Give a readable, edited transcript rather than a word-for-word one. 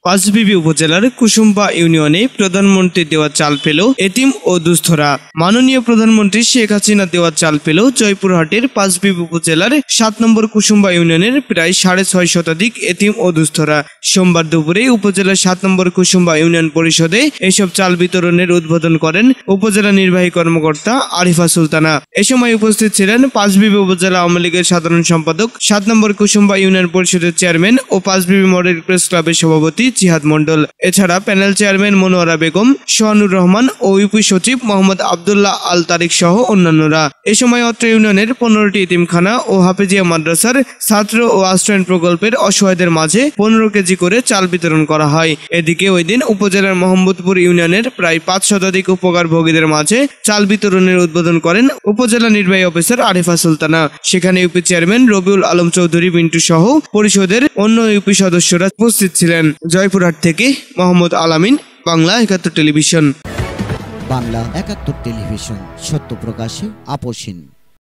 পাঁচবিবি উপজেলার কুসুম্বা ইউনিয়নে প্রধানমন্ত্রী দেওয়া চাল পেল এতিম ও দুস্থরা। মাননীয় প্রধানমন্ত্রী শেখ হাসিনা দেওয়া চাল পেল জয়পুরহাটের পাঁচবিবি উপজেলার 7 নম্বর কুসুম্বা ইউনিয়নের প্রায় 6.5 শতাধিক এতিম ও দুস্থরা। সোমবার দুপুরে উপজেলার 7 নম্বর কুসুম্বা ইউনিয়ন পরিষদে এসব চাল বিতরণের উদ্বোধন করেন উপজেলা নির্বাহী কর্মকর্তা আরিফা সুলতানা। এ সময় উপস্থিত ছিলেন পাঁচবিবি উপজেলা আওয়ামী লীগের সাধারণ সম্পাদক, 7 নম্বর কুসুম্বা ইউনিয়ন পরিষদের চেয়ারম্যান ও পাঁচবিবি মডেল প্রেস ক্লাবের সভাপতি জিহাদ মন্ডল। এছাড়া প্যানেল চেয়ারম্যান মনোয়ারা বেগম, সোহানুর রহমান ও ইউপি সচিব মোহাম্মদ আবদুল্লাহ আল তারিক সহ অন্যান্যরা। এ সময় অত্র ইউনিয়নের 15টি এতিমখানা ও হাফেজিয়া মাদ্রাসার ছাত্র ও আশ্রয়ণ প্রকল্পের অসহায়দের মাঝে 15 কেজি করে চাল বিতরণ করা হয়। এদিকে ওই দিন উপজেলার মোহাম্মদপুর ইউনিয়নের প্রায় 5 শতাধিক উপকারভোগীদের মাঝে চাল বিতরণের উদ্বোধন করেন উপজেলা নির্বাহী অফিসার আরিফা সুলতানা। সেখানে ইউপি চেয়ারম্যান রবিউল আলম চৌধুরী মিন্টু সহ পরিষদের অন্য ইউপি সদস্যরা উপস্থিত ছিলেন। জয়পুরহাট থেকে মোহাম্মদ আলামিন, বাংলা 71 টেলিভিশন। বাংলা 71 টেলিভিশন, সত্য প্রকাশে আপোষহীন।